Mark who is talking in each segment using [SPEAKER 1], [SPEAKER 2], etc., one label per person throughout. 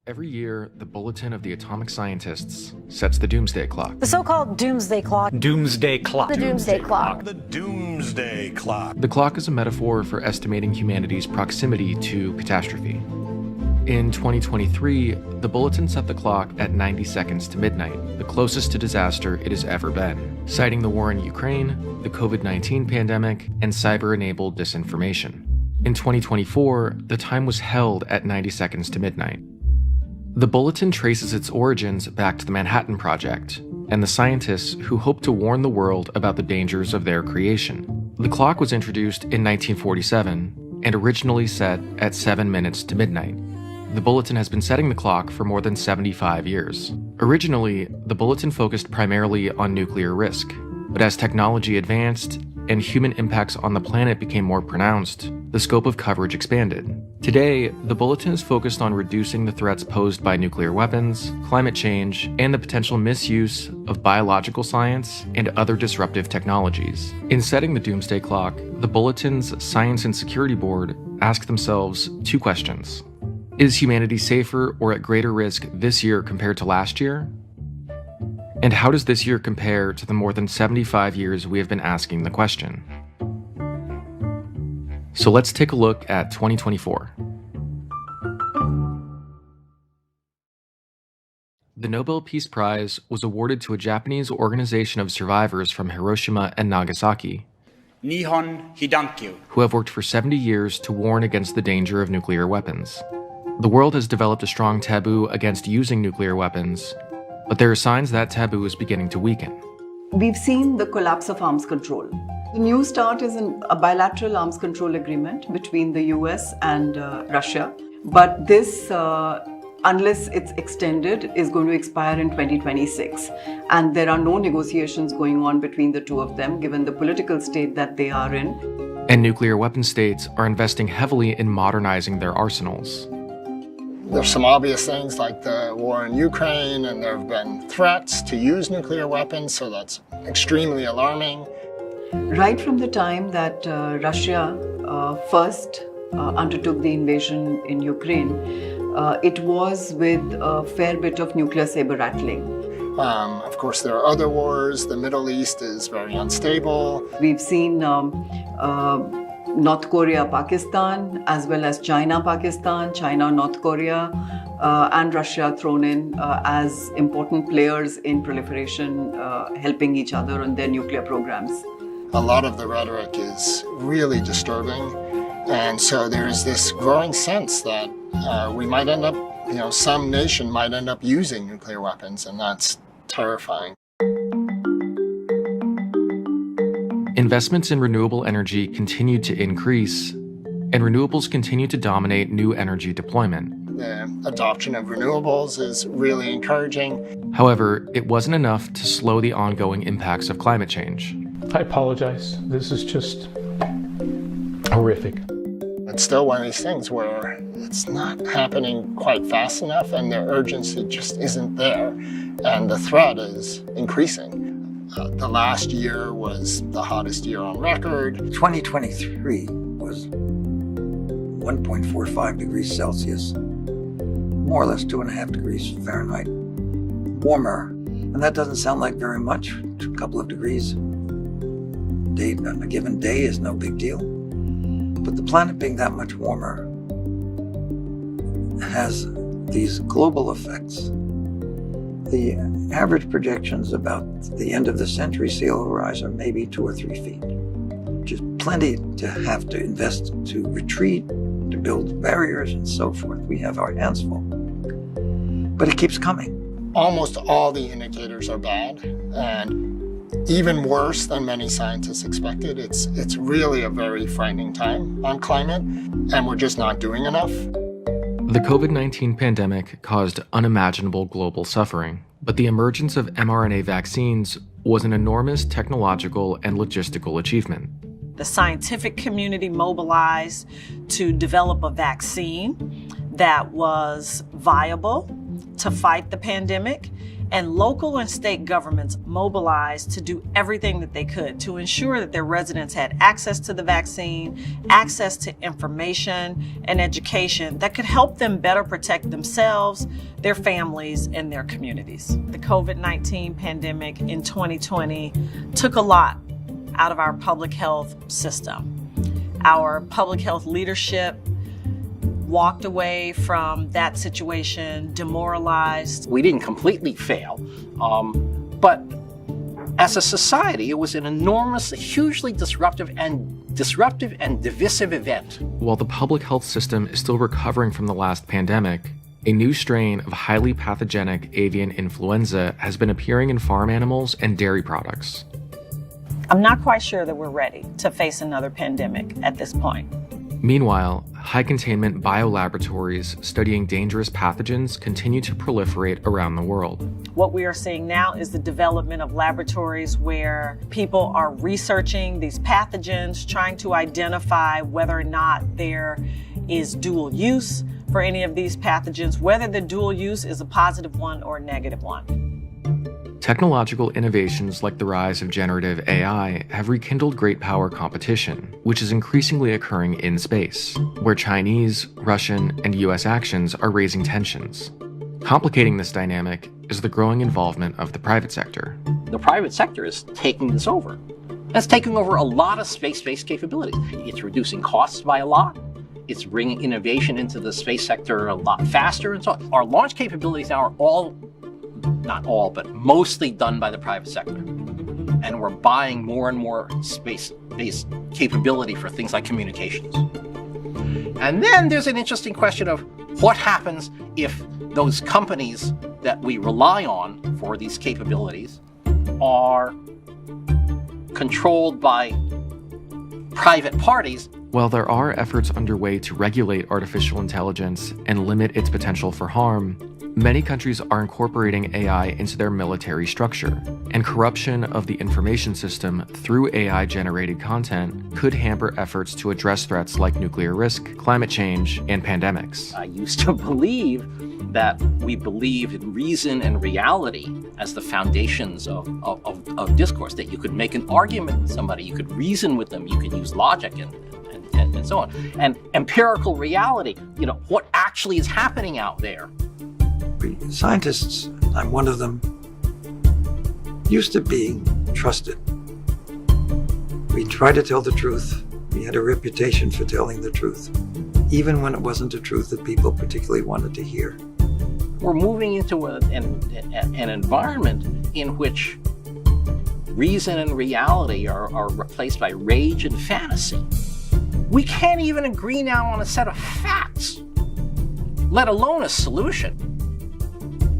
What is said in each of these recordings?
[SPEAKER 1] Every year, the Bulletin of the Atomic Scientists sets the Doomsday Clock.
[SPEAKER 2] The so-called Doomsday Clock.
[SPEAKER 3] Doomsday Clock.
[SPEAKER 2] The Doomsday Clock.
[SPEAKER 4] The Doomsday Clock.
[SPEAKER 1] The clock is a metaphor for estimating humanity's proximity to catastrophe. In 2023, the Bulletin set the clock at 90 seconds to midnight, the closest to disaster it has ever been, citing the war in Ukraine, the COVID-19 pandemic, and cyber-enabled disinformation. In 2024, the time was held at 90 seconds to midnight. The Bulletin traces its origins back to the Manhattan Project and the scientists who hoped to warn the world about the dangers of their creation. The clock was introduced in 1947 and originally set at 7 minutes to midnight. The Bulletin has been setting the clock for more than 75 years. Originally, the Bulletin focused primarily on nuclear risk, but as technology advanced and human impacts on the planet became more pronounced, the scope of coverage expanded. Today, the Bulletin is focused on reducing the threats posed by nuclear weapons, climate change, and the potential misuse of biological science and other disruptive technologies. In setting the Doomsday Clock, the Bulletin's Science and Security Board asked themselves two questions. Is humanity safer or at greater risk this year compared to last year? And how does this year compare to the more than 75 years we have been asking the question? So let's take a look at 2024. The Nobel Peace Prize was awarded to a Japanese organization of survivors from Hiroshima and Nagasaki,
[SPEAKER 5] Nihon Hidankyu,
[SPEAKER 1] who have worked for 70 years to warn against the danger of nuclear weapons. The world has developed a strong taboo against using nuclear weapons, but there are signs that taboo is beginning to weaken.
[SPEAKER 6] We've seen the collapse of arms control. The new start is a bilateral arms control agreement between the US and Russia. But this, unless it's extended, is going to expire in 2026. And there are no negotiations going on between the two of them, given the political state that they are in.
[SPEAKER 1] And nuclear weapon states are investing heavily in modernizing their arsenals.
[SPEAKER 7] There's some obvious things like the war in Ukraine, and there have been threats to use nuclear weapons, so that's extremely alarming.
[SPEAKER 6] Right from the time that Russia first undertook the invasion in Ukraine, it was with a fair bit of nuclear saber rattling.
[SPEAKER 7] Of course, there are other wars. The Middle East is very unstable.
[SPEAKER 6] We've seen North Korea, Pakistan, as well as China, Pakistan, China, North Korea, and Russia thrown in as important players in proliferation, helping each other on their nuclear programs.
[SPEAKER 7] A lot of the rhetoric is really disturbing. And so there is this growing sense that we might end up, some nation might end up using nuclear weapons, and that's terrifying.
[SPEAKER 1] Investments in renewable energy continue to increase, and renewables continue to dominate new energy deployment.
[SPEAKER 7] The adoption of renewables is really encouraging.
[SPEAKER 1] However, it wasn't enough to slow the ongoing impacts of climate change.
[SPEAKER 3] I apologize. This is just horrific.
[SPEAKER 7] It's still one of these things where it's not happening quite fast enough, and the urgency just isn't there, and the threat is increasing. The last year was the hottest year on record.
[SPEAKER 8] 2023 was 1.45 degrees Celsius, more or less 2.5 degrees Fahrenheit warmer. And that doesn't sound like very much, a couple of degrees on a given day is no big deal. But the planet being that much warmer has these global effects. The average projections about the end of the century sea level rise are maybe 2 or 3 feet, which is plenty to have to invest to retreat, to build barriers and so forth. We have our hands full. But it keeps coming.
[SPEAKER 7] Almost all the indicators are bad, and even worse than many scientists expected. It's really a very frightening time on climate, and we're just not doing enough.
[SPEAKER 1] The COVID-19 pandemic caused unimaginable global suffering, but the emergence of mRNA vaccines was an enormous technological and logistical achievement.
[SPEAKER 2] The scientific community mobilized to develop a vaccine that was viable to fight the pandemic, and local and state governments mobilized to do everything that they could to ensure that their residents had access to the vaccine, access to information and education that could help them better protect themselves, their families, and their communities. The COVID-19 pandemic in 2020 took a lot out of our public health system. Our public health leadership walked away from that situation demoralized.
[SPEAKER 9] We didn't completely fail, but as a society, it was an enormous, hugely disruptive and divisive event.
[SPEAKER 1] While the public health system is still recovering from the last pandemic, a new strain of highly pathogenic avian influenza has been appearing in farm animals and dairy products.
[SPEAKER 2] I'm not quite sure that we're ready to face another pandemic at this point.
[SPEAKER 1] Meanwhile, high-containment biolaboratories studying dangerous pathogens continue to proliferate around the world.
[SPEAKER 2] What we are seeing now is the development of laboratories where people are researching these pathogens, trying to identify whether or not there is dual use for any of these pathogens, whether the dual use is a positive one or a negative one.
[SPEAKER 1] Technological innovations like the rise of generative AI have rekindled great power competition, which is increasingly occurring in space, where Chinese, Russian, and US actions are raising tensions. Complicating this dynamic is the growing involvement of the private sector.
[SPEAKER 9] The private sector is taking this over. That's taking over a lot of space-based capabilities. It's reducing costs by a lot. It's bringing innovation into the space sector a lot faster and so on. Our launch capabilities now are all, not all, but mostly done by the private sector. And we're buying more and more space-based capability for things like communications. And then there's an interesting question of what happens if those companies that we rely on for these capabilities are controlled by private parties.
[SPEAKER 1] While there are efforts underway to regulate artificial intelligence and limit its potential for harm, many countries are incorporating AI into their military structure, and corruption of the information system through AI-generated content could hamper efforts to address threats like nuclear risk, climate change, and pandemics.
[SPEAKER 9] I used to believe that we believe in reason and reality as the foundations of discourse, that you could make an argument with somebody, you could reason with them, you could use logic and so on. And empirical reality, what actually is happening out there.
[SPEAKER 8] Scientists, I'm one of them, used to being trusted. We tried to tell the truth. We had a reputation for telling the truth, even when it wasn't the truth that people particularly wanted to hear.
[SPEAKER 9] We're moving into an environment in which reason and reality are replaced by rage and fantasy. We can't even agree now on a set of facts, let alone a solution.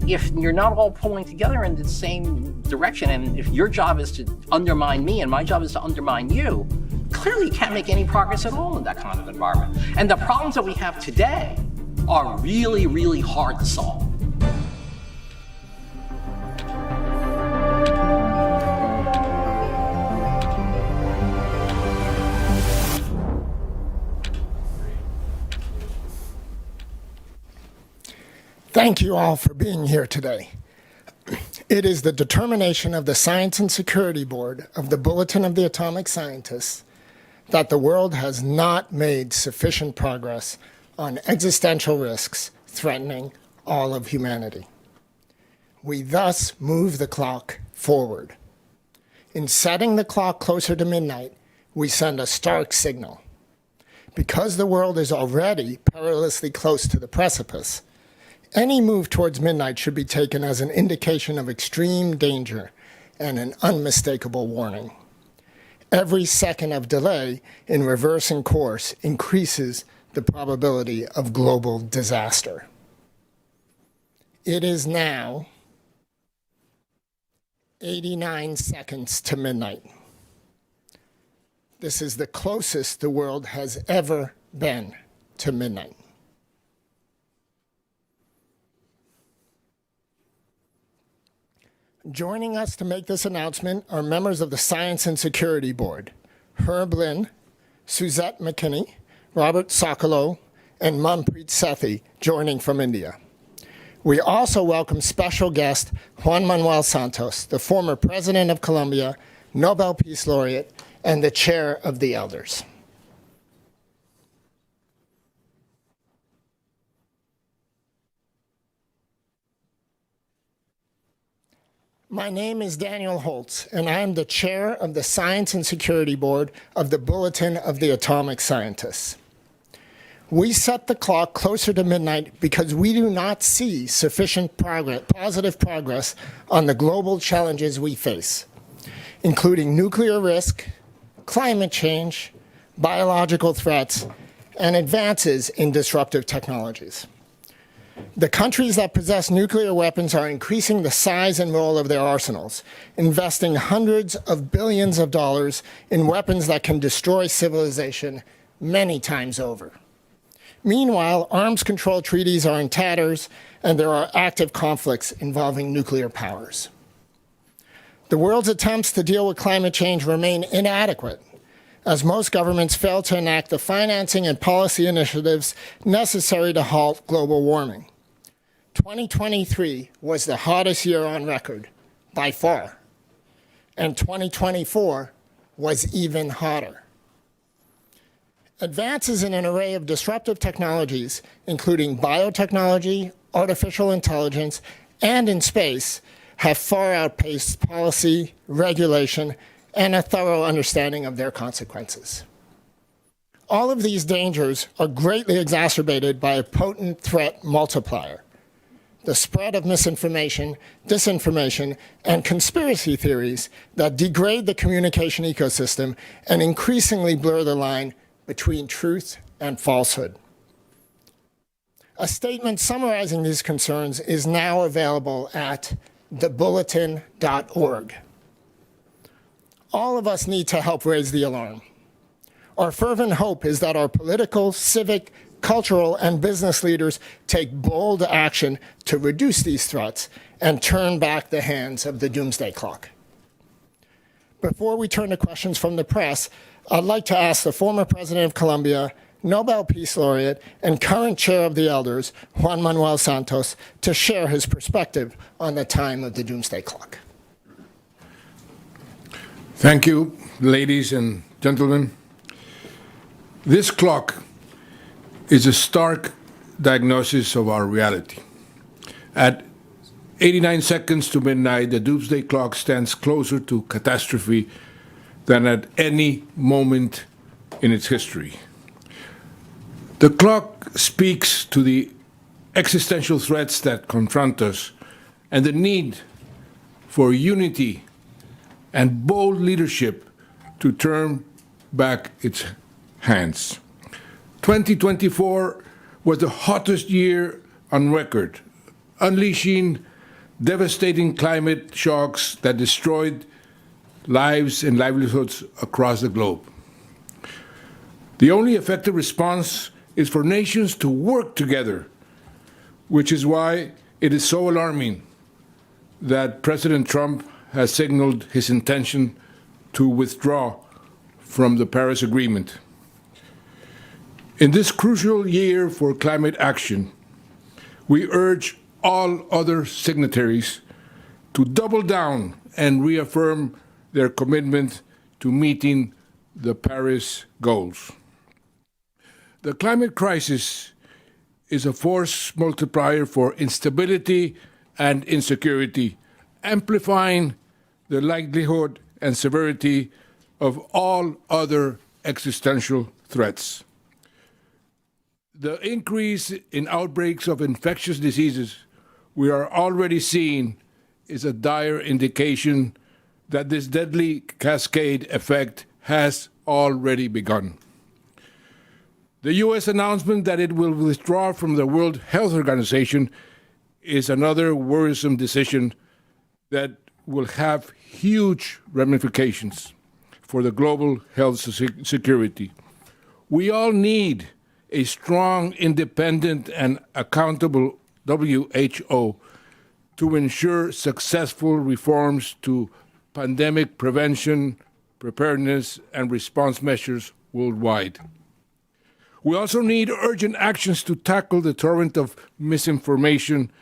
[SPEAKER 9] If you're not all pulling together in the same direction, and if your job is to undermine me and my job is to undermine you, clearly you can't make any progress at all in that kind of environment. And the problems that we have today are really, really hard to solve.
[SPEAKER 10] Thank you all for being here today. It is the determination of the Science and Security Board of the Bulletin of the Atomic Scientists that the world has not made sufficient progress on existential risks threatening all of humanity. We thus move the clock forward. In setting the clock closer to midnight, we send a stark signal. Because the world is already perilously close to the precipice, any move towards midnight should be taken as an indication of extreme danger and an unmistakable warning. Every second of delay in reversing course increases the probability of global disaster. It is now 89 seconds to midnight. This is the closest the world has ever been to midnight. Joining us to make this announcement are members of the Science and Security Board, Herb Lynn, Suzette McKinney, Robert Sokolow, and Manpreet Sethi, joining from India. We also welcome special guest Juan Manuel Santos, the former President of Colombia, Nobel Peace Laureate, and the Chair of the Elders. My name is Daniel Holz, and I am the chair of the Science and Security Board of the Bulletin of the Atomic Scientists. We set the clock closer to midnight because we do not see sufficient positive progress on the global challenges we face, including nuclear risk, climate change, biological threats, and advances in disruptive technologies. The countries that possess nuclear weapons are increasing the size and role of their arsenals, investing hundreds of billions of dollars in weapons that can destroy civilization many times over. Meanwhile, arms control treaties are in tatters, and there are active conflicts involving nuclear powers. The world's attempts to deal with climate change remain inadequate, as most governments fail to enact the financing and policy initiatives necessary to halt global warming. 2023 was the hottest year on record, by far, and 2024 was even hotter. Advances in an array of disruptive technologies, including biotechnology, artificial intelligence, and in space, have far outpaced policy, regulation, and a thorough understanding of their consequences. All of these dangers are greatly exacerbated by a potent threat multiplier: the spread of misinformation, disinformation, and conspiracy theories that degrade the communication ecosystem and increasingly blur the line between truth and falsehood. A statement summarizing these concerns is now available at thebulletin.org. All of us need to help raise the alarm. Our fervent hope is that our political, civic, cultural, and business leaders take bold action to reduce these threats and turn back the hands of the Doomsday Clock. Before we turn to questions from the press, I'd like to ask the former President of Colombia, Nobel Peace Laureate, and current Chair of the Elders, Juan Manuel Santos, to share his perspective on the time of the Doomsday Clock.
[SPEAKER 3] Thank you, ladies and gentlemen. This clock is a stark diagnosis of our reality. At 89 seconds to midnight, the Doomsday Clock stands closer to catastrophe than at any moment in its history. The clock speaks to the existential threats that confront us and the need for unity and bold leadership to turn back its hands. 2024 was the hottest year on record, unleashing devastating climate shocks that destroyed lives and livelihoods across the globe. The only effective response is for nations to work together, which is why it is so alarming that President Trump has signaled his intention to withdraw from the Paris Agreement. In this crucial year for climate action, we urge all other signatories to double down and reaffirm their commitment to meeting the Paris goals. The climate crisis is a force multiplier for instability and insecurity, amplifying the likelihood and severity of all other existential threats. The increase in outbreaks of infectious diseases we are already seeing is a dire indication that this deadly cascade effect has already begun. The U.S. announcement that it will withdraw from the World Health Organization is another worrisome decision that will have huge ramifications for the global health security. We all need a strong, independent, and accountable WHO to ensure successful reforms to pandemic prevention, preparedness, and response measures worldwide. We also need urgent actions to tackle the torrent of misinformation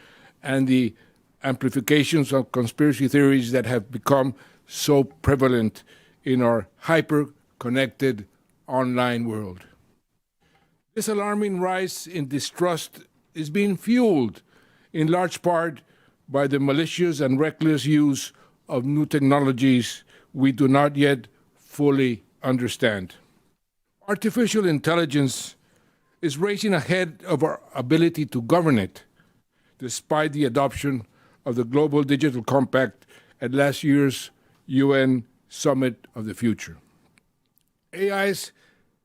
[SPEAKER 3] and the amplifications of conspiracy theories that have become so prevalent in our hyper-connected online world. This alarming rise in distrust is being fueled in large part by the malicious and reckless use of new technologies we do not yet fully understand. Artificial intelligence is racing ahead of our ability to govern it, despite the adoption of the Global Digital Compact at last year's UN Summit of the Future. AI's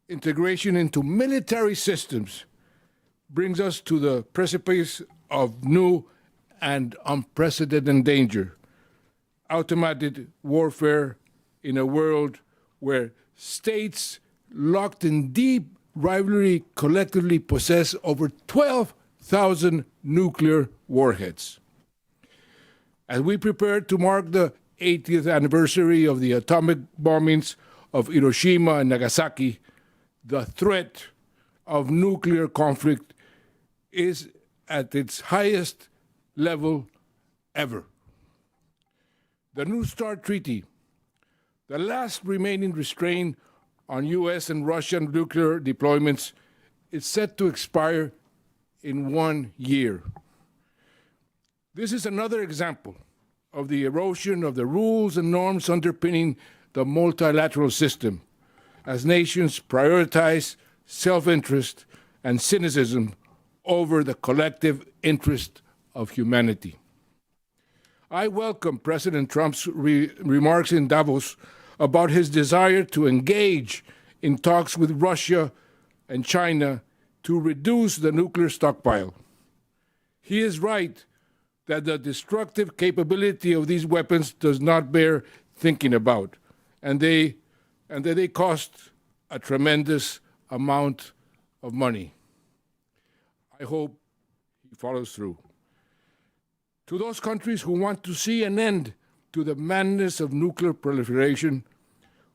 [SPEAKER 3] integration into military systems brings us to the precipice of new and unprecedented danger: automated warfare in a world where states locked in deep rivalry collectively possess over 12,000 nuclear warheads. As we prepare to mark the 80th anniversary of the atomic bombings of Hiroshima and Nagasaki, the threat of nuclear conflict is at its highest level ever. The New START Treaty, the last remaining restraint on U.S. and Russian nuclear deployments, is set to expire in 1 year. This is another example of the erosion of the rules and norms underpinning the multilateral system, as nations prioritize self-interest and cynicism over the collective interest of humanity. I welcome President Trump's remarks in Davos about his desire to engage in talks with Russia and China to reduce the nuclear stockpile. He is right that the destructive capability of these weapons does not bear thinking about, and that they cost a tremendous amount of money. I hope he follows through. To those countries who want to see an end to the madness of nuclear proliferation,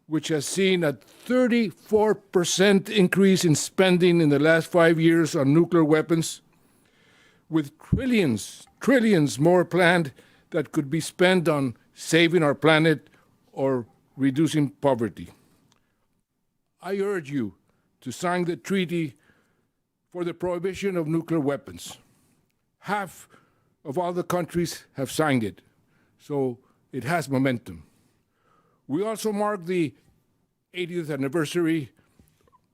[SPEAKER 3] which has seen a 34% increase in spending in the last 5 years on nuclear weapons, with trillions more planned that could be spent on saving our planet or reducing poverty. I urge you to sign the treaty for the prohibition of nuclear weapons. Half of all the countries have signed it, so it has momentum. We also mark the 80th anniversary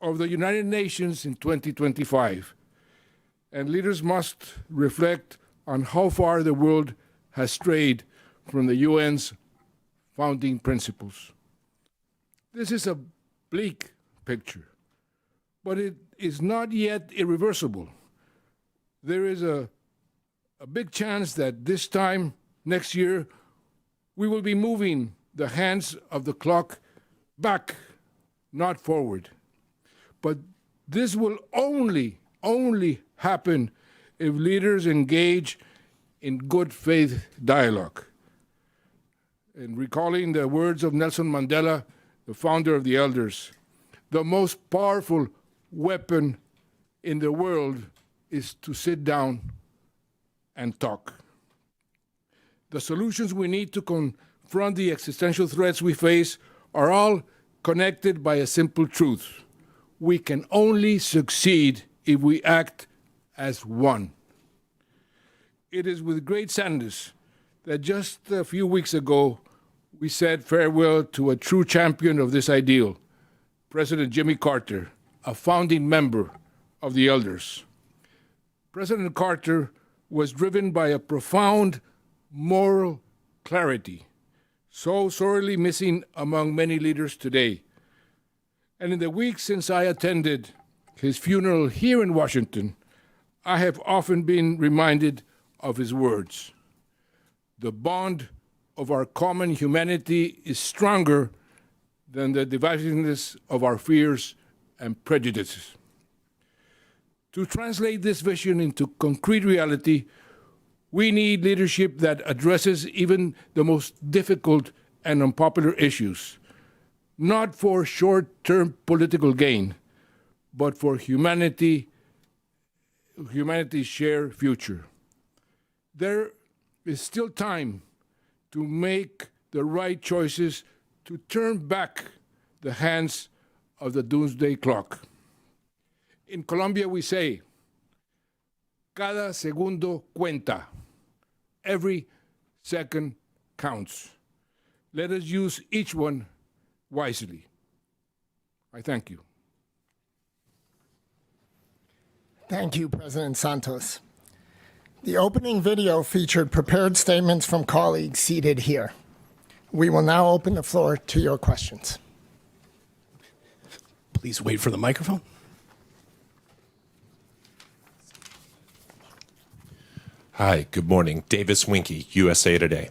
[SPEAKER 3] of the United Nations in 2025, and leaders must reflect on how far the world has strayed from the UN's founding principles. This is a bleak picture, but it is not yet irreversible. There is a big chance that this time next year we will be moving the hands of the clock back, not forward. But this will only happen if leaders engage in good faith dialogue. And recalling the words of Nelson Mandela, the founder of the Elders, the most powerful weapon in the world is to sit down and talk. The solutions we need to confront the existential threats we face are all connected by a simple truth. We can only succeed if we act as one. It is with great sadness that just a few weeks ago we said farewell to a true champion of this ideal, President Jimmy Carter, a founding member of the Elders. President Carter was driven by a profound moral clarity, so sorely missing among many leaders today. And in the weeks since I attended his funeral here in Washington, I have often been reminded of his words. The bond of our common humanity is stronger than the divisiveness of our fears and prejudices. To translate this vision into concrete reality, we need leadership that addresses even the most difficult and unpopular issues, not for short-term political gain, but for humanity's shared future. There is still time to make the right choices to turn back the hands of the Doomsday Clock. In Colombia, we say, cada segundo cuenta. Every second counts. Let us use each one wisely. I thank you.
[SPEAKER 10] Thank you, President Santos. The opening video featured prepared statements from colleagues seated here. We will now open the floor to your questions.
[SPEAKER 11] Please wait for the microphone.
[SPEAKER 12] Hi, good morning. Davis Winky, USA Today.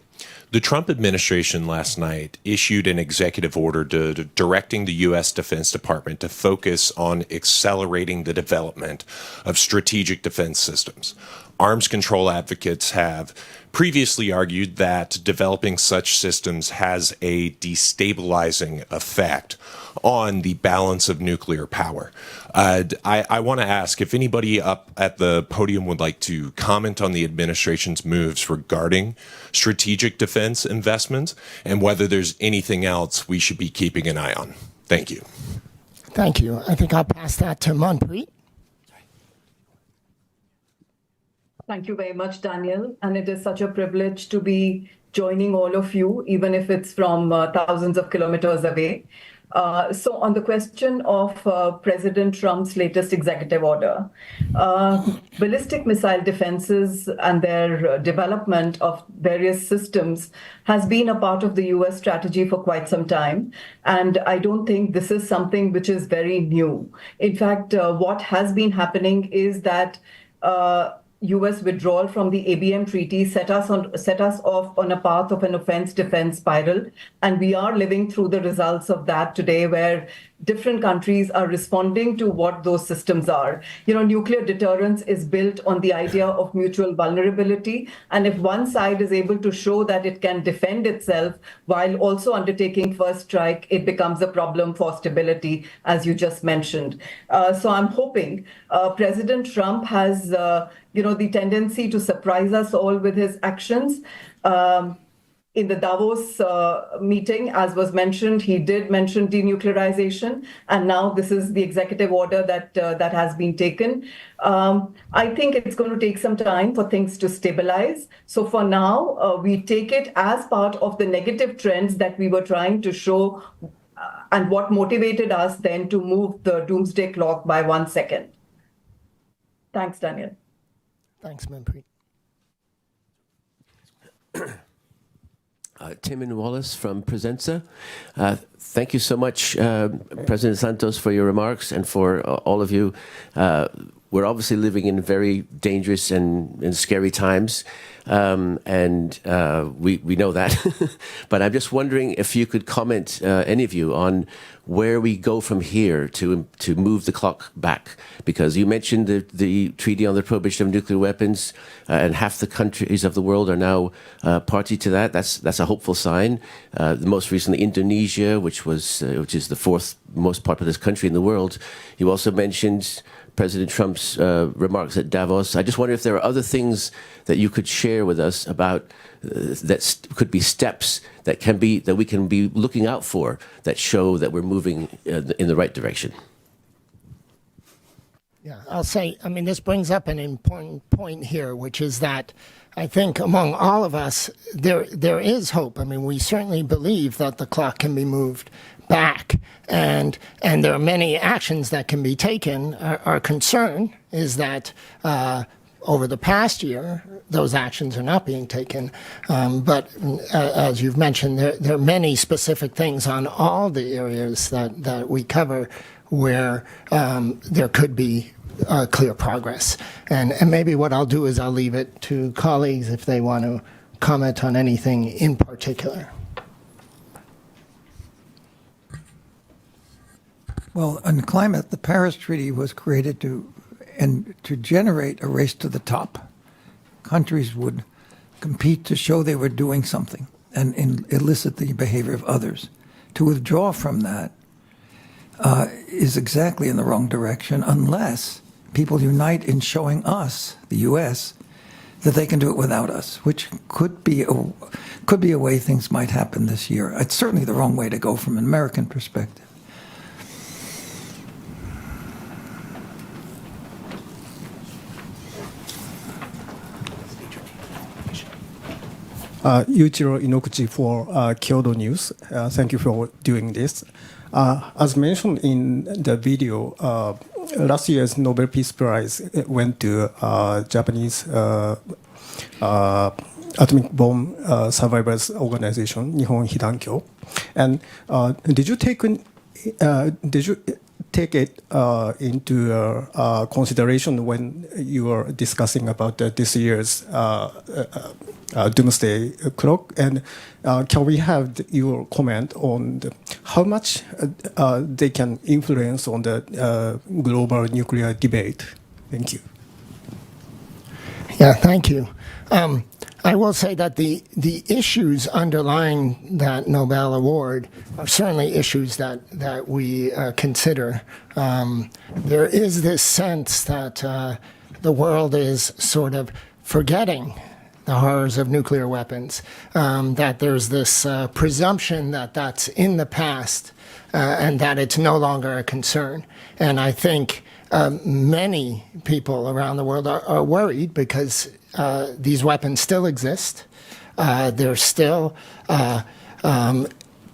[SPEAKER 12] The Trump administration last night issued an executive order directing the U.S. Defense Department to focus on accelerating the development of strategic defense systems. Arms control advocates have previously argued that developing such systems has a destabilizing effect on the balance of nuclear power. I want to ask if anybody up at the podium would like to comment on the administration's moves regarding strategic defense investments and whether there's anything else we should be keeping an eye on. Thank you.
[SPEAKER 10] Thank you. I think I'll pass that to Manpreet.
[SPEAKER 6] Thank you very much, Daniel. And it is such a privilege to be joining all of you, even if it's from thousands of kilometers away. So on the question of President Trump's latest executive order, ballistic missile defenses and their development of various systems has been a part of the US strategy for quite some time. And I don't think this is something which is very new. In fact, what has been happening is that US withdrawal from the ABM treaty set us off on a path of an offense-defense spiral. And we are living through the results of that today, where different countries are responding to what those systems are. Nuclear deterrence is built on the idea of mutual vulnerability. And if one side is able to show that it can defend itself while also undertaking first strike, it becomes a problem for stability, as you just mentioned. So I'm hoping President Trump has the tendency to surprise us all with his actions. In the Davos meeting, as was mentioned, he did mention denuclearization, and now this is the executive order that has been taken. I think it's going to take some time for things to stabilize. So for now, we take it as part of the negative trends that we were trying to show and what motivated us then to move the doomsday clock by 1 second. Thanks, Daniel.
[SPEAKER 10] Thanks, Manpreet.
[SPEAKER 13] Timon Wallace from Presenza. Thank you so much, President Santos, for your remarks and for all of you. We're obviously living in very dangerous and scary times, and we know that. But I'm just wondering if you could comment, any of you, on where we go from here to move the clock back. Because you mentioned the Treaty on the Prohibition of Nuclear Weapons, and half the countries of the world are now party to that. That's a hopeful sign. The most recently, Indonesia, which is the fourth most populous country in the world. You also mentioned President Trump's remarks at Davos. I just wonder if there are other things that you could share with us about that could be steps that we can be looking out for that show that we're moving in the right direction.
[SPEAKER 10] Yeah, I'll say, this brings up an important point here, which is that I think among all of us, there is hope. We certainly believe that the clock can be moved back, and there are many actions that can be taken. Our concern is that over the past year, those actions are not being taken. But as you've mentioned, there are many specific things on all the areas that we cover where there could be clear progress. And maybe what I'll do is I'll leave it to colleagues if they want to comment on anything in particular.
[SPEAKER 8] Well, on climate, the Paris Treaty was created to generate a race to the top. Countries would compete to show they were doing something and elicit the behavior of others. To withdraw from that is exactly in the wrong direction unless people unite in showing us, the U.S., that they can do it without us, which could be a way things might happen this year. It's certainly the wrong way to go from an American perspective.
[SPEAKER 11] Yuichiro Inoguchi for Kyoto News. Thank you for doing this. As mentioned in the video, last year's Nobel Peace Prize went to Japanese atomic bomb survivors organization, Nihon Hidankyo. And did you take it into consideration when you were discussing about this year's Doomsday Clock? And can we have your comment on how much they can influence on the global nuclear debate? Thank you.
[SPEAKER 10] Yeah, thank you. I will say that the issues underlying that Nobel Award are certainly issues that we consider. There is this sense that the world is sort of forgetting the horrors of nuclear weapons, that there's this presumption that that's in the past and that it's no longer a concern. And I think many people around the world are worried because these weapons still exist. They're still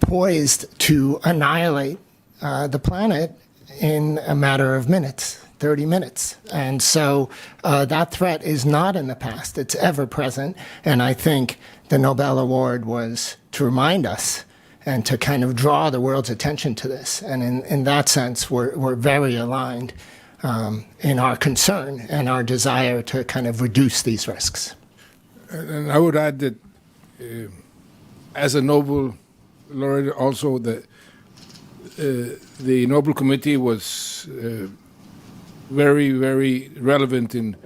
[SPEAKER 10] poised to annihilate the planet in a matter of minutes, 30 minutes. And so that threat is not in the past. It's ever present. And I think the Nobel Award was to remind us and to kind of draw the world's attention to this. And in that sense, we're very aligned in our concern and our desire to kind of reduce these risks.
[SPEAKER 3] And I would add that as a Nobel laureate, also the Nobel Committee was very, very relevant in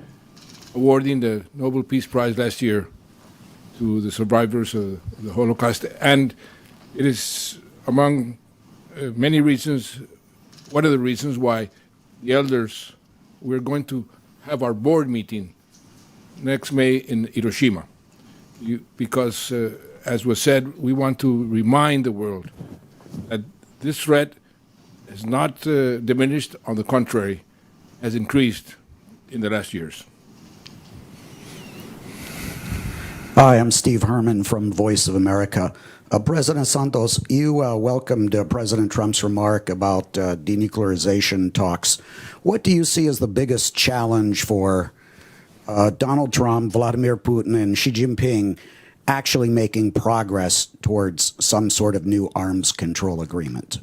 [SPEAKER 3] awarding the Nobel Peace Prize last year to the survivors of the Holocaust. And it is among many reasons, one of the reasons why the elders, we're going to have our board meeting next May in Hiroshima. Because, as was said, we want to remind the world that this threat has not diminished, on the contrary, has increased in the last years.
[SPEAKER 14] Hi, I'm Steve Herman from Voice of America. President Santos, you welcomed President Trump's remark about denuclearization talks. What do you see as the biggest challenge for Donald Trump, Vladimir Putin, and Xi Jinping actually making progress towards some sort of new arms control agreement?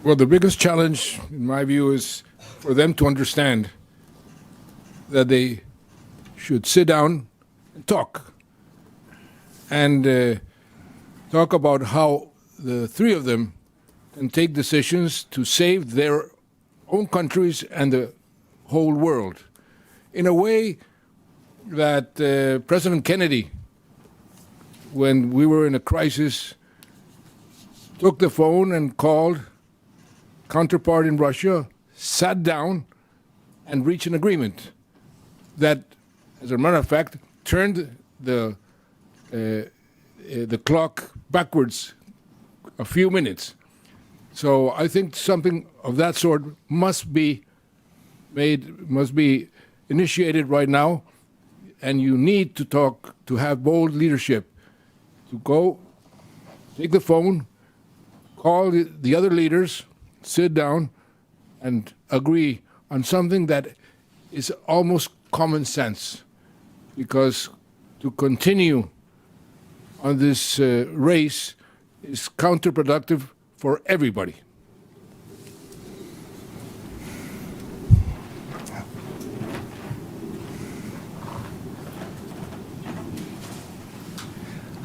[SPEAKER 3] Well, the biggest challenge, in my view, is for them to understand that they should sit down and talk. And talk about how the three of them can take decisions to save their own countries and the whole world in a way that President Kennedy, when we were in a crisis, took the phone and called counterpart in Russia, sat down, and reached an agreement that, as a matter of fact, turned the clock backwards a few minutes. So I think something of that sort must be initiated right now, and you need to talk, to have bold leadership, to go, take the phone, call the other leaders, sit down, and agree on something that is almost common sense, because to continue on this race is counterproductive for everybody.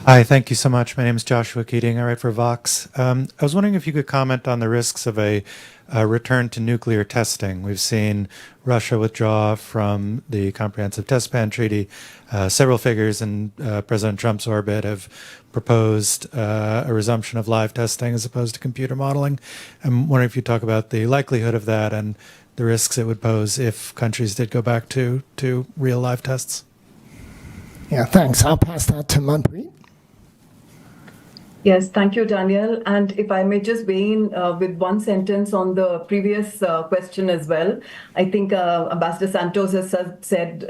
[SPEAKER 15] Hi, thank you so much. My name is Joshua Keating. I write for Vox. I was wondering if you could comment on the risks of a return to nuclear testing. We've seen Russia withdraw from the Comprehensive Test Ban Treaty. Several figures in President Trump's orbit have proposed a resumption of live testing as opposed to computer modeling. I'm wondering if you talk about the likelihood of that and the risks it would pose if countries did go back to real live tests?
[SPEAKER 10] Yeah, thanks. I'll pass that to Manpreet.
[SPEAKER 6] Yes, thank you, Daniel. And if I may just weigh in with one sentence on the previous question as well. I think Ambassador Santos has said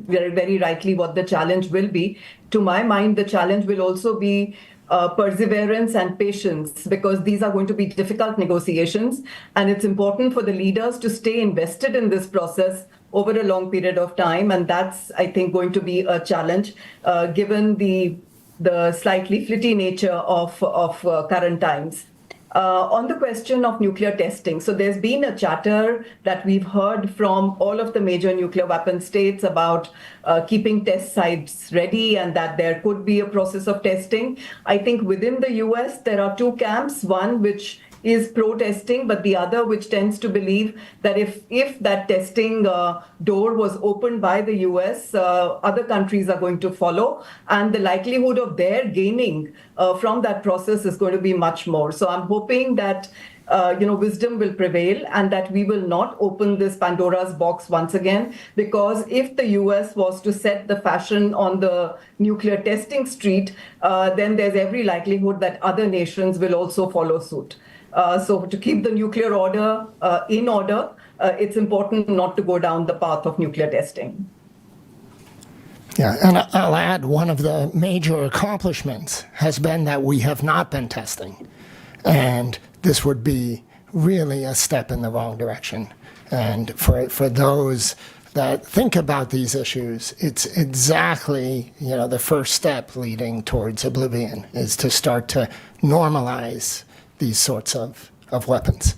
[SPEAKER 6] very, very rightly what the challenge will be. To my mind, the challenge will also be perseverance and patience, because these are going to be difficult negotiations. And it's important for the leaders to stay invested in this process over a long period of time. And that's, I think, going to be a challenge given the slightly flitty nature of current times. On the question of nuclear testing, so there's been a chatter that we've heard from all of the major nuclear weapon states about keeping test sites ready and that there could be a process of testing. I think within the US, there are two camps, one which is pro-testing, but the other which tends to believe that if that testing door was opened by the US, other countries are going to follow, and the likelihood of their gaining from that process is going to be much more. So I'm hoping that wisdom will prevail and that we will not open this Pandora's box once again, because if the US was to set the fashion on the nuclear testing street, then there's every likelihood that other nations will also follow suit. So to keep the nuclear order in order, it's important not to go down the path of nuclear testing.
[SPEAKER 10] Yeah, and I'll add, one of the major accomplishments has been that we have not been testing. And this would be really a step in the wrong direction. And for those that think about these issues, it's exactly, the first step leading towards oblivion is to start to normalize these sorts of weapons.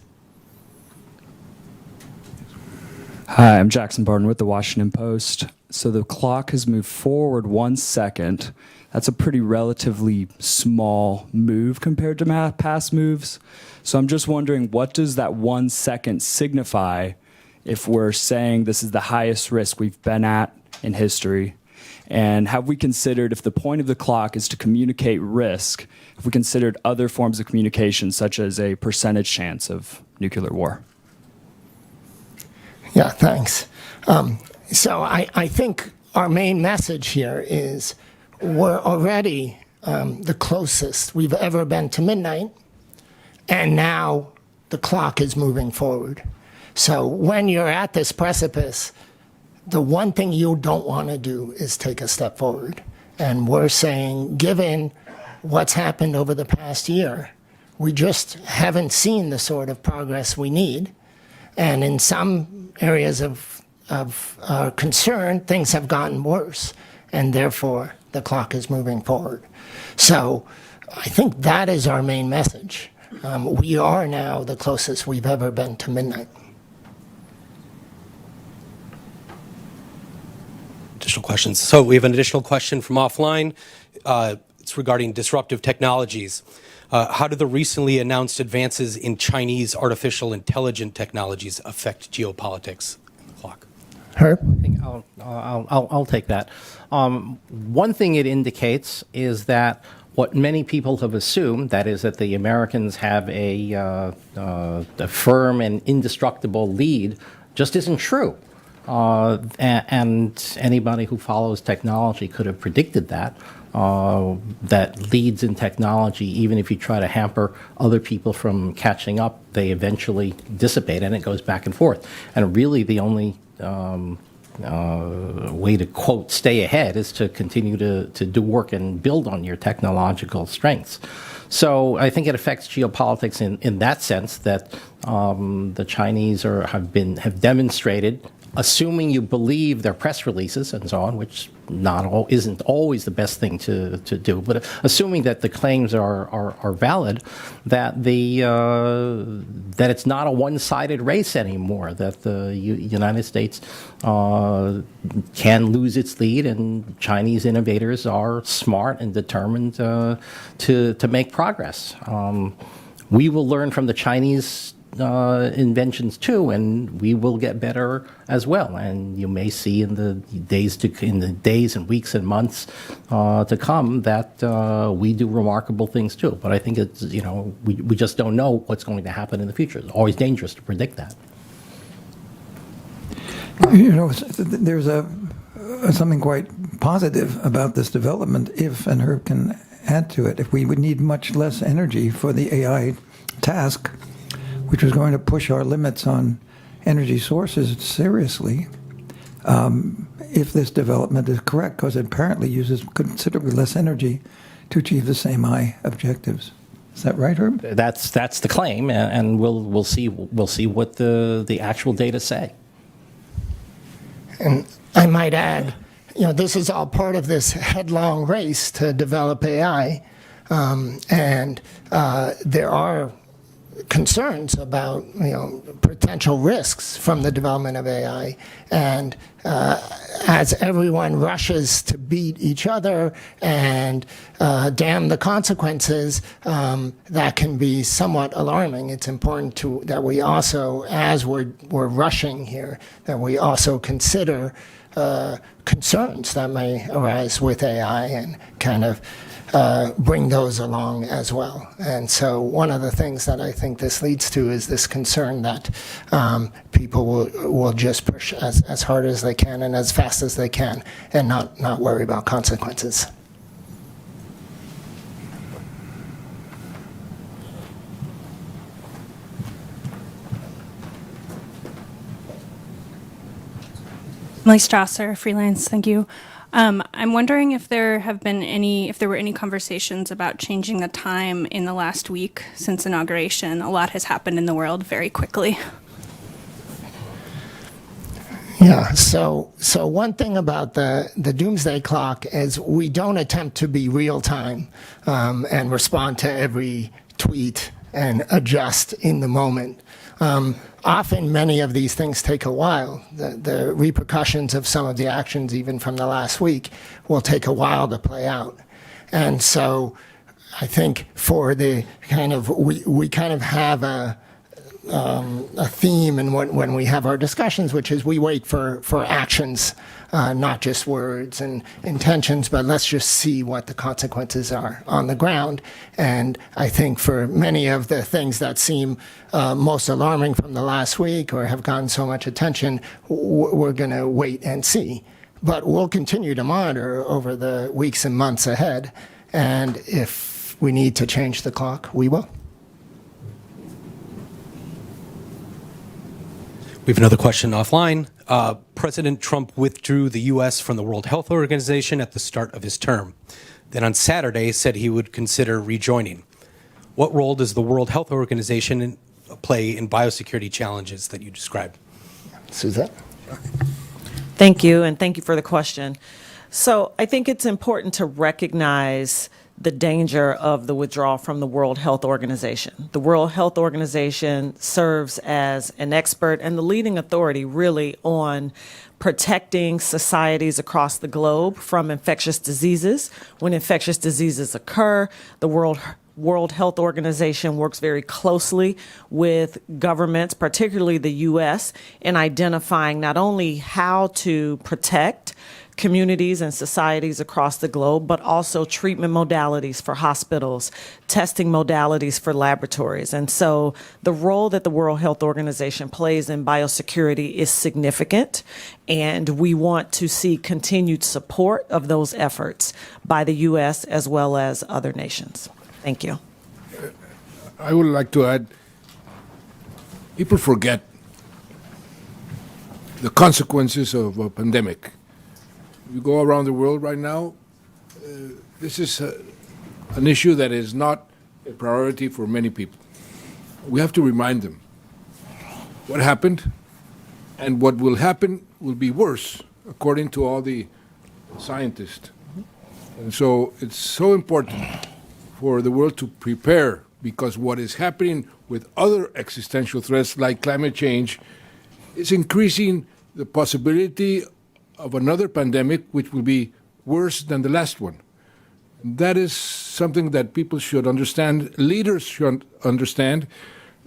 [SPEAKER 16] Hi, I'm Jackson Barton with the Washington Post. So the clock has moved forward 1 second. That's a pretty relatively small move compared to past moves. So I'm just wondering, what does that 1 second signify if we're saying this is the highest risk we've been at in history? And have we considered, if the point of the clock is to communicate risk, have we considered other forms of communication, such as a percentage chance of nuclear war?
[SPEAKER 10] Yeah, thanks. So I think our main message here is we're already the closest we've ever been to midnight, and now the clock is moving forward. So when you're at this precipice, the one thing you don't want to do is take a step forward. And we're saying, given what's happened over the past year, we just haven't seen the sort of progress we need. And in some areas of concern, things have gotten worse. And therefore, the clock is moving forward. So I think that is our main message. We are now the closest we've ever been to midnight.
[SPEAKER 17] Additional questions. So we have an additional question from offline. It's regarding disruptive technologies. How do the recently announced advances in Chinese artificial intelligence technologies affect geopolitics? Clock.
[SPEAKER 10] Herb?
[SPEAKER 9] I think I'll take that. One thing it indicates is that what many people have assumed, that is that the Americans have a firm and indestructible lead, just isn't true. And anybody who follows technology could have predicted that. That leads in technology, even if you try to hamper other people from catching up, they eventually dissipate, and it goes back and forth. And really the only way to, quote, stay ahead is to continue to do work and build on your technological strengths. So I think it affects geopolitics in that sense, that the Chinese have demonstrated, assuming you believe their press releases and so on, which isn't always the best thing to do, but assuming that the claims are valid, that it's not a one-sided race anymore, that the United States can lose its lead, and Chinese innovators are smart and determined to make progress. We will learn from the Chinese inventions too, and we will get better as well. And you may see in the days and weeks and months to come that we do remarkable things too. But I think it's we just don't know what's going to happen in the future. It's always dangerous to predict that.
[SPEAKER 8] You know, there's something quite positive about this development, if, and Herb can add to it, if we would need much less energy for the AI task, which was going to push our limits on energy sources seriously, if this development is correct, because it apparently uses considerably less energy to achieve the same high objectives. Is that right, Herb?
[SPEAKER 9] That's the claim, and we'll see what the actual data say.
[SPEAKER 10] And I might add, this is all part of this headlong race to develop AI, and there are concerns about potential risks from the development of AI, and as everyone rushes to beat each other and damn the consequences, that can be somewhat alarming. It's important that we also, as we're rushing here, that we also consider concerns that may arise with AI and kind of bring those along as well. And so one of the things that I think this leads to is this concern that people will just push as hard as they can and as fast as they can and not worry about consequences.
[SPEAKER 18] Emily Strasser, freelance. Thank you. I'm wondering if there were any conversations about changing the time in the last week since inauguration. A lot has happened in the world very quickly.
[SPEAKER 10] Yeah, so one thing about the Doomsday Clock is we don't attempt to be real time and respond to every tweet and adjust in the moment. Often many of these things take a while. The repercussions of some of the actions, even from the last week, will take a while to play out. And so I think for the we kind of have a theme in when we have our discussions, which is we wait for actions, not just words and intentions, but let's just see what the consequences are on the ground. And I think for many of the things that seem most alarming from the last week or have gotten so much attention, we're going to wait and see. But we'll continue to monitor over the weeks and months ahead. And if we need to change the clock, we will.
[SPEAKER 17] We have another question offline. President Trump withdrew the U.S. from the World Health Organization at the start of his term. Then on Saturday said he would consider rejoining. What role does the World Health Organization play in biosecurity challenges that you described?
[SPEAKER 10] Suzette?
[SPEAKER 2] Thank you, and thank you for the question. So I think it's important to recognize the danger of the withdrawal from the World Health Organization. The World Health Organization serves as an expert and the leading authority really on protecting societies across the globe from infectious diseases. When infectious diseases occur, the World Health Organization works very closely with governments, particularly the U.S., in identifying not only how to protect communities and societies across the globe, but also treatment modalities for hospitals, testing modalities for laboratories. And so the role that the World Health Organization plays in biosecurity is significant, and we want to see continued support of those efforts by the U.S. as well as other nations. Thank you.
[SPEAKER 3] I would like to add, people forget the consequences of a pandemic. You go around the world right now, this is an issue that is not a priority for many people. We have to remind them what happened, and what will happen will be worse, according to all the scientists. And so it's so important for the world to prepare, because what is happening with other existential threats like climate change is increasing the possibility of another pandemic which will be worse than the last one. That is something that people should understand, leaders should understand.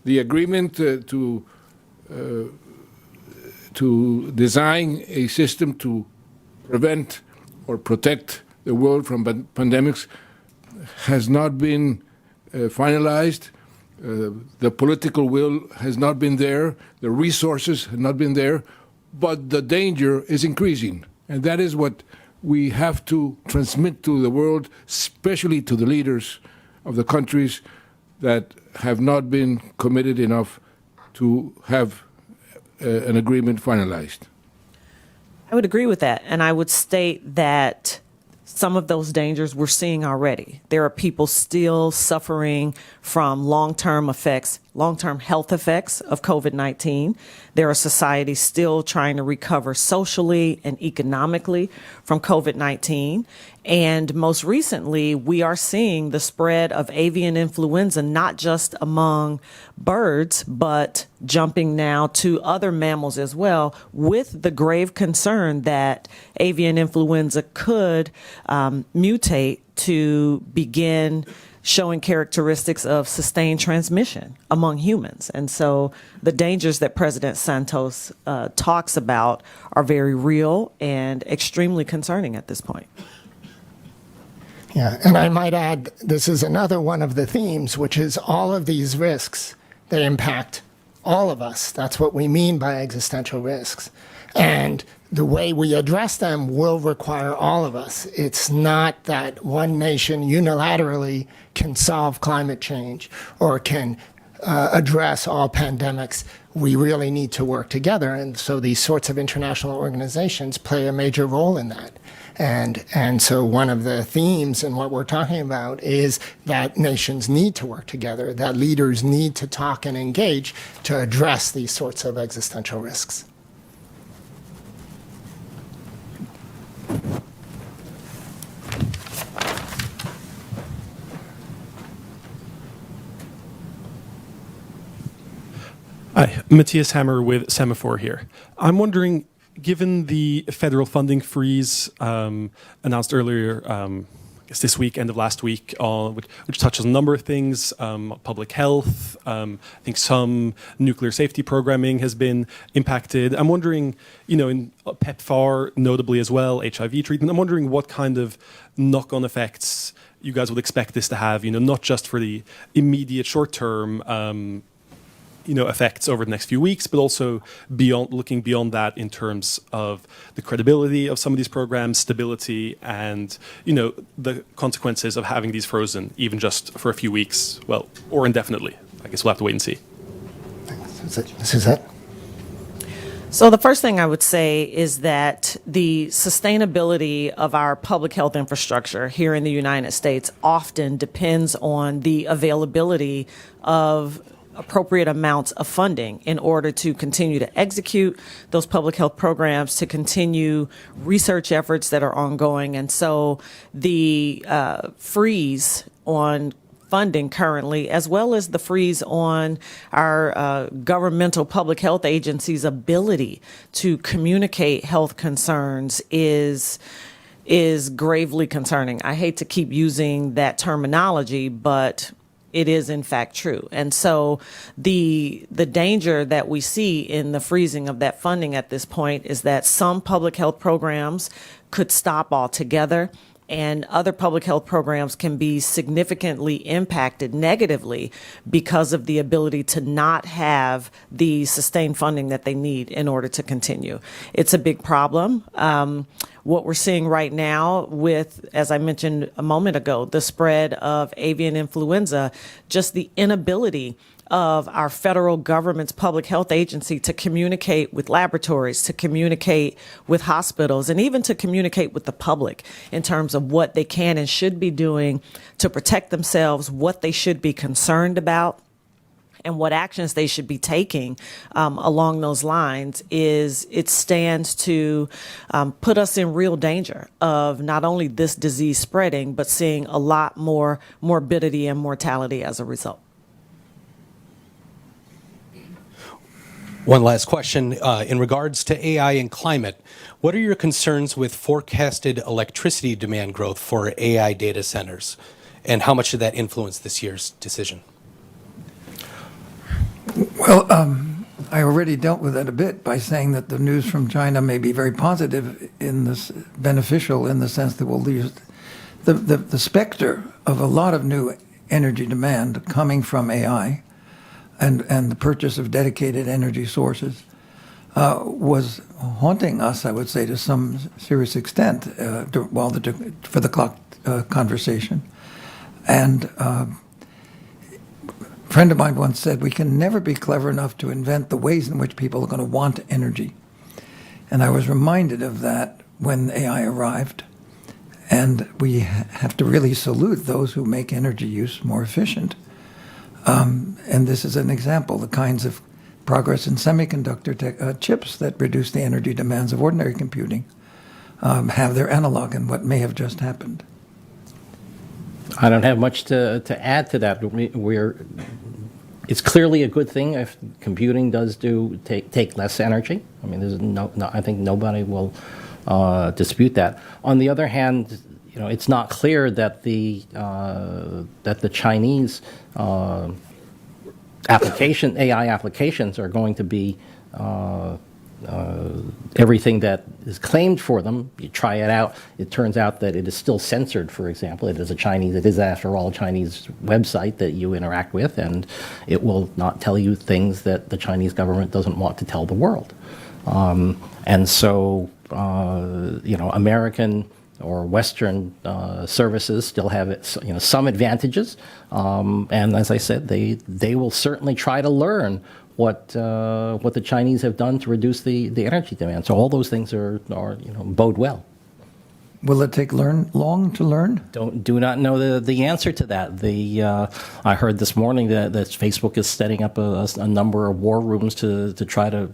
[SPEAKER 3] The agreement to design a system to prevent or protect the world from pandemics has not been finalized. The political will has not been there. The resources have not been there. but the danger is increasing. And that is what we have to transmit to the world, especially to the leaders of the countries that have not been committed enough to have an agreement finalized.
[SPEAKER 2] I would agree with that. And I would state that some of those dangers we're seeing already. There are people still suffering from long-term health effects of COVID-19. There are societies still trying to recover socially and economically from COVID-19. And most recently, we are seeing the spread of avian influenza, not just among birds, but jumping now to other mammals as well, with the grave concern that avian influenza could mutate to begin showing characteristics of sustained transmission among humans. And so the dangers that President Santos talks about are very real and extremely concerning at this point.
[SPEAKER 10] Yeah, and I might add, this is another one of the themes, which is all of these risks, they impact all of us. That's what we mean by existential risks. And the way we address them will require all of us. It's not that one nation unilaterally can solve climate change or can address all pandemics. We really need to work together. And so these sorts of international organizations play a major role in that. And so one of the themes in what we're talking about is that nations need to work together, that leaders need to talk and engage to address these sorts of existential risks.
[SPEAKER 19] Hi, Matthias Hammer with Semaphore here. I'm wondering, given the federal funding freeze announced earlier, I guess this week, end of last week, which touches on a number of things, public health, I think some nuclear safety programming has been impacted. I'm wondering, in PEPFAR notably as well, HIV treatment, I'm wondering what kind of knock-on effects you guys would expect this to have, not just for the immediate short-term effects over the next few weeks, but also looking beyond that in terms of the credibility of some of these programs, stability, and the consequences of having these frozen, even just for a few weeks, or indefinitely. I guess we'll have to wait and see.
[SPEAKER 10] Suzette?
[SPEAKER 2] So the first thing I would say is that the sustainability of our public health infrastructure here in the United States often depends on the availability of appropriate amounts of funding in order to continue to execute those public health programs, to continue research efforts that are ongoing. And so the freeze on funding currently, as well as the freeze on our governmental public health agencies' ability to communicate health concerns is gravely concerning. I hate to keep using that terminology, but it is in fact true. And so the danger that we see in the freezing of that funding at this point is that some public health programs could stop altogether, and other public health programs can be significantly impacted negatively because of the ability to not have the sustained funding that they need in order to continue. It's a big problem. What we're seeing right now with, as I mentioned a moment ago, the spread of avian influenza, just the inability of our federal government's public health agency to communicate with laboratories, to communicate with hospitals, and even to communicate with the public in terms of what they can and should be doing to protect themselves, what they should be concerned about, and what actions they should be taking along those lines. It stands to put us in real danger of not only this disease spreading, but seeing a lot more morbidity and mortality as a result.
[SPEAKER 17] One last question. In regards to AI and climate, what are your concerns with forecasted electricity demand growth for AI data centers? And how much did that influence this year's decision?
[SPEAKER 8] Well, I already dealt with that a bit by saying that the news from China may be very positive in this, beneficial in the sense that we'll use the specter of a lot of new energy demand coming from AI and the purchase of dedicated energy sources was haunting us, I would say, to some serious extent for the clock conversation. And a friend of mine once said, we can never be clever enough to invent the ways in which people are going to want energy. And I was reminded of that when AI arrived. And we have to really salute those who make energy use more efficient. And this is an example, the kinds of progress in semiconductor chips that reduce the energy demands of ordinary computing have their analog in what may have just happened.
[SPEAKER 9] I don't have much to add to that. It's clearly a good thing if computing does take less energy. I mean, I think nobody will dispute that. On the other hand, it's not clear that the Chinese AI applications are going to be everything that is claimed for them. You try it out, it turns out that it is still censored, for example. It is after all a Chinese website that you interact with, and it will not tell you things that the Chinese government doesn't want to tell the world. And so, American or Western services still have some advantages, and as I said, they will certainly try to learn what the Chinese have done to reduce the energy demand. So all those things are bode well.
[SPEAKER 8] Will it take long to learn?
[SPEAKER 9] Do not know the answer to that. I heard this morning that Facebook is setting up a number of war rooms to try to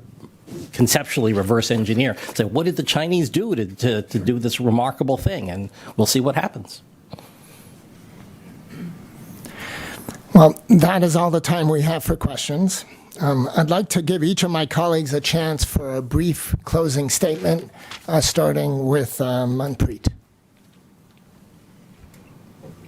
[SPEAKER 9] conceptually reverse engineer. So what did the Chinese do to do this remarkable thing? And we'll see what happens.
[SPEAKER 10] Well, that is all the time we have for questions. I'd like to give each of my colleagues a chance for a brief closing statement, starting with Manpreet.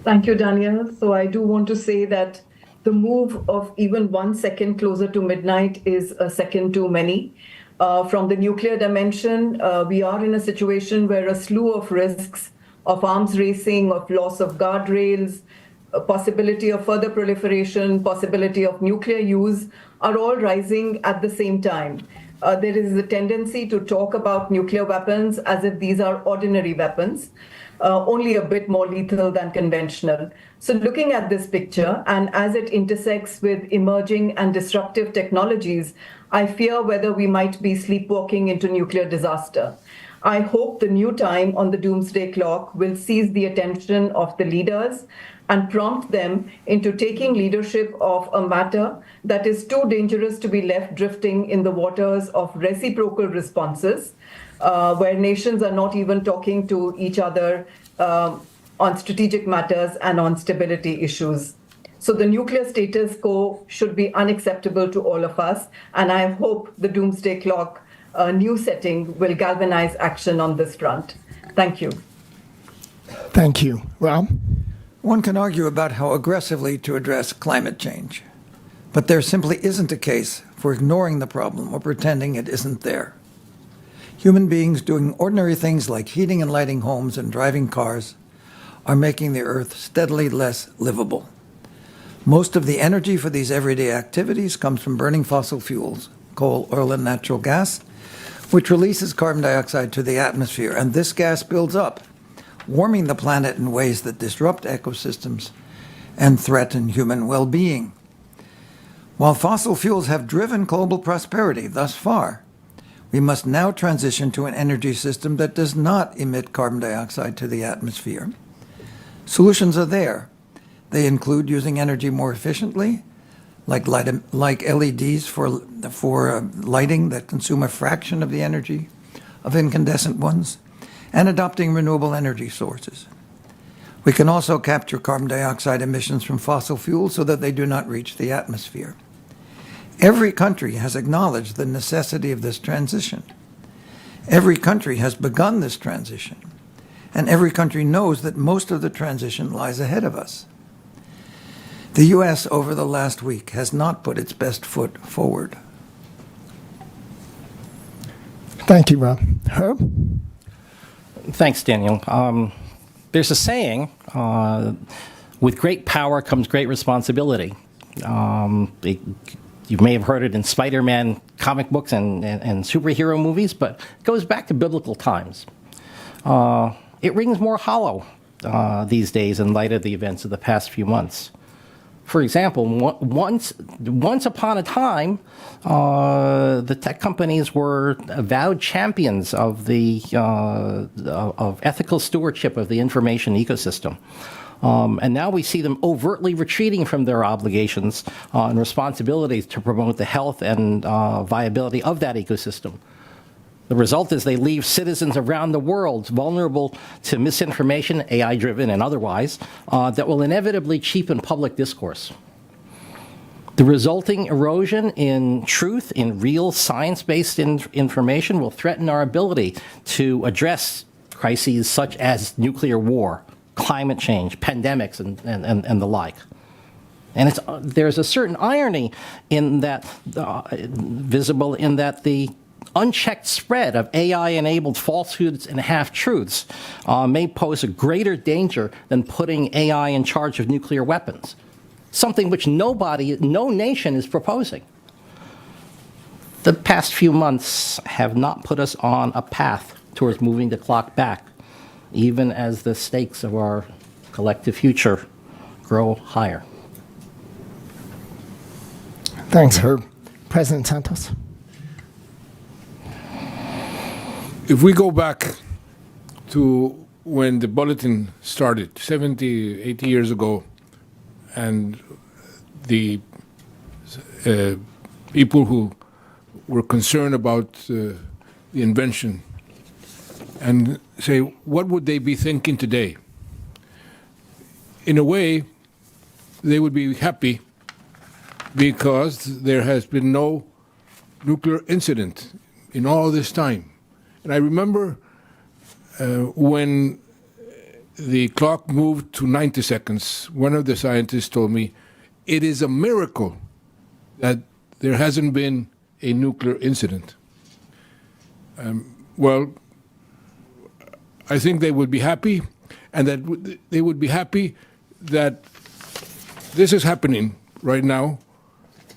[SPEAKER 6] Thank you, Daniel. So I do want to say that the move of even 1 second closer to midnight is a second too many. From the nuclear dimension, we are in a situation where a slew of risks of arms racing, of loss of guardrails, a possibility of further proliferation, possibility of nuclear use are all rising at the same time. There is a tendency to talk about nuclear weapons as if these are ordinary weapons, only a bit more lethal than conventional. So looking at this picture, and as it intersects with emerging and disruptive technologies, I fear whether we might be sleepwalking into nuclear disaster. I hope the new time on the Doomsday Clock will seize the attention of the leaders and prompt them into taking leadership of a matter that is too dangerous to be left drifting in the waters of reciprocal responses, where nations are not even talking to each other on strategic matters and on stability issues. So the nuclear status quo should be unacceptable to all of us, and I hope the Doomsday Clock new setting will galvanize action on this front. Thank you.
[SPEAKER 10] Thank you. Rob?
[SPEAKER 8] One can argue about how aggressively to address climate change, but there simply isn't a case for ignoring the problem or pretending it isn't there. Human beings doing ordinary things like heating and lighting homes and driving cars are making the Earth steadily less livable. Most of the energy for these everyday activities comes from burning fossil fuels, coal, oil, and natural gas, which releases carbon dioxide to the atmosphere, and this gas builds up, warming the planet in ways that disrupt ecosystems and threaten human well-being. While fossil fuels have driven global prosperity thus far, we must now transition to an energy system that does not emit carbon dioxide to the atmosphere. Solutions are there. They include using energy more efficiently, like LEDs for lighting that consume a fraction of the energy of incandescent ones, and adopting renewable energy sources. We can also capture carbon dioxide emissions from fossil fuels so that they do not reach the atmosphere. Every country has acknowledged the necessity of this transition. Every country has begun this transition, and every country knows that most of the transition lies ahead of us. The U.S. over the last week has not put its best foot forward.
[SPEAKER 10] Thank you, Rob. Herb?
[SPEAKER 9] Thanks, Daniel. There's a saying, with great power comes great responsibility. You may have heard it in Spider-Man comic books and superhero movies, but it goes back to biblical times. It rings more hollow these days in light of the events of the past few months. For example, once upon a time, the tech companies were avowed champions of of ethical stewardship of the information ecosystem. And now we see them overtly retreating from their obligations and responsibilities to promote the health and viability of that ecosystem. The result is they leave citizens around the world vulnerable to misinformation, AI-driven and otherwise, that will inevitably cheapen public discourse. The resulting erosion in truth, in real science-based information, will threaten our ability to address crises such as nuclear war, climate change, pandemics, and the like. And there's a certain irony in that, visible in that the unchecked spread of AI-enabled falsehoods and half-truths may pose a greater danger than putting AI in charge of nuclear weapons, something which no nation is proposing. The past few months have not put us on a path towards moving the clock back, even as the stakes of our collective future grow higher.
[SPEAKER 10] Thanks, Herb. President Santos.
[SPEAKER 3] If we go back to when the Bulletin started, 70, 80 years ago, and the people who were concerned about the invention, and say, what would they be thinking today? In a way, they would be happy because there has been no nuclear incident in all this time. And I remember when the clock moved to 90 seconds, one of the scientists told me, it is a miracle that there hasn't been a nuclear incident. Well, I think they would be happy, and that they would be happy that this is happening right now,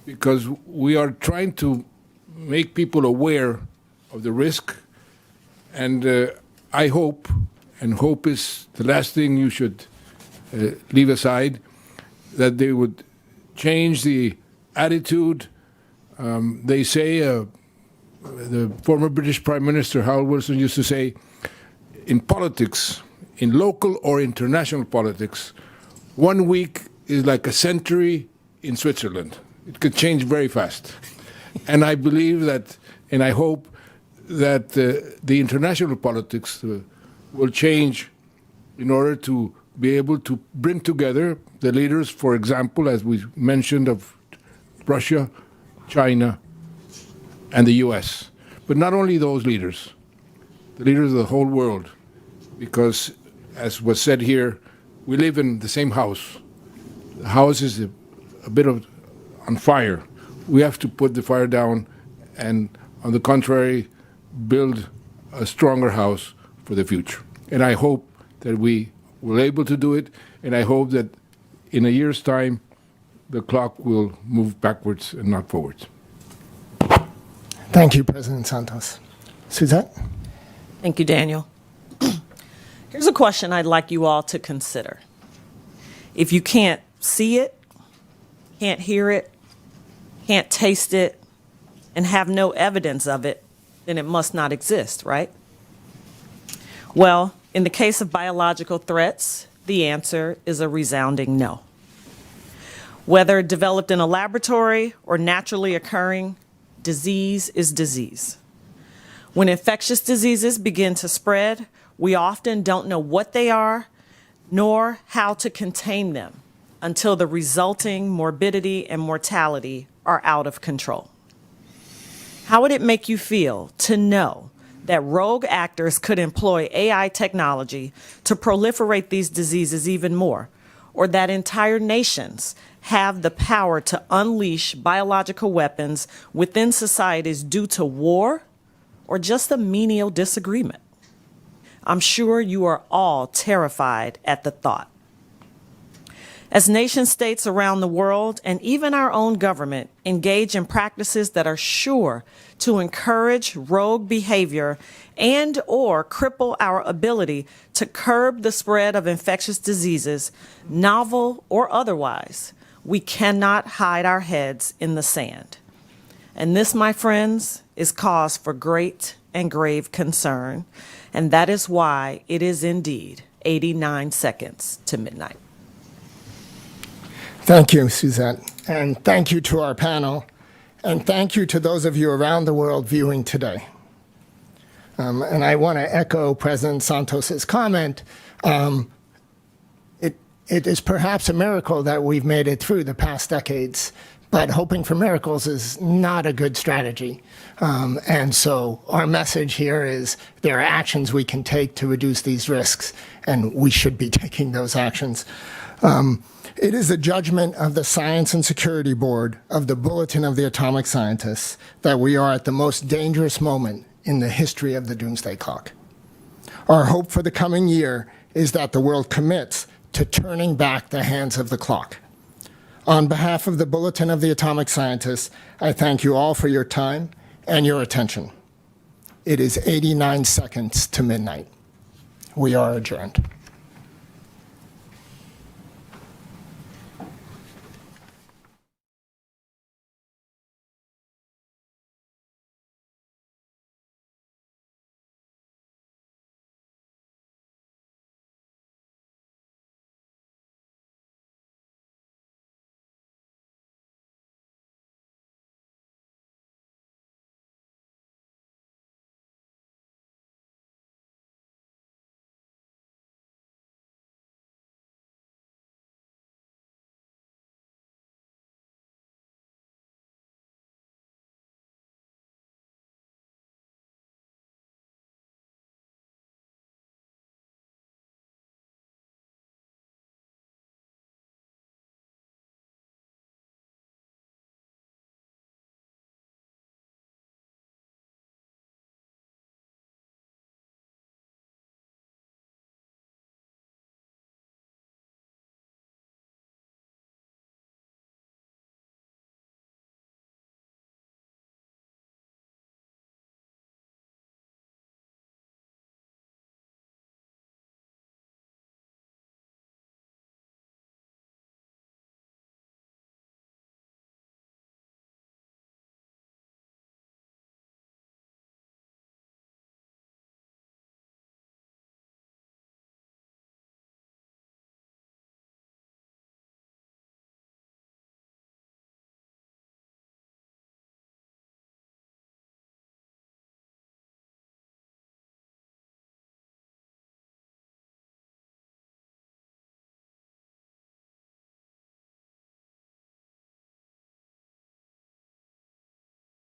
[SPEAKER 3] because we are trying to make people aware of the risk. And I hope, and hope is the last thing you should leave aside, that they would change the attitude. They say, the former British Prime Minister Harold Wilson used to say, in politics, in local or international politics, 1 week is like a century in Switzerland. It could change very fast. And I believe that, and I hope that the international politics will change in order to be able to bring together the leaders, for example, as we mentioned, of Russia, China, and the US. But not only those leaders, the leaders of the whole world, because, as was said here, we live in the same house. The house is a bit on fire. We have to put the fire down and, on the contrary, build a stronger house for the future. And I hope that we were able to do it, and I hope that in a year's time, the clock will move backwards and not forwards.
[SPEAKER 10] Thank you, President Santos. Suzette?
[SPEAKER 2] Thank you, Daniel. Here's a question I'd like you all to consider. If you can't see it, can't hear it, can't taste it, and have no evidence of it, then it must not exist, right? Well, in the case of biological threats, the answer is a resounding no. Whether developed in a laboratory or naturally occurring, disease is disease. When infectious diseases begin to spread, we often don't know what they are, nor how to contain them until the resulting morbidity and mortality are out of control. How would it make you feel to know that rogue actors could employ AI technology to proliferate these diseases even more, or that entire nations have the power to unleash biological weapons within societies due to war or just a menial disagreement? I'm sure you are all terrified at the thought. As nation states around the world and even our own government engage in practices that are sure to encourage rogue behavior and or cripple our ability to curb the spread of infectious diseases, novel or otherwise, we cannot hide our heads in the sand. And this, my friends, is cause for great and grave concern, and that is why it is indeed 89 seconds to midnight.
[SPEAKER 10] Thank you, Suzette. And thank you to our panel. And thank you to those of you around the world viewing today. And I want to echo President Santos's comment. It is perhaps a miracle that we've made it through the past decades, but hoping for miracles is not a good strategy. And so our message here is there are actions we can take to reduce these risks, and we should be taking those actions. It is the judgment of the Science and Security Board of the Bulletin of the Atomic Scientists that we are at the most dangerous moment in the history of the Doomsday Clock. Our hope for the coming year is that the world commits to turning back the hands of the clock. On behalf of the Bulletin of the Atomic Scientists, I thank you all for your time and your attention. It is 89 seconds to midnight. We are adjourned.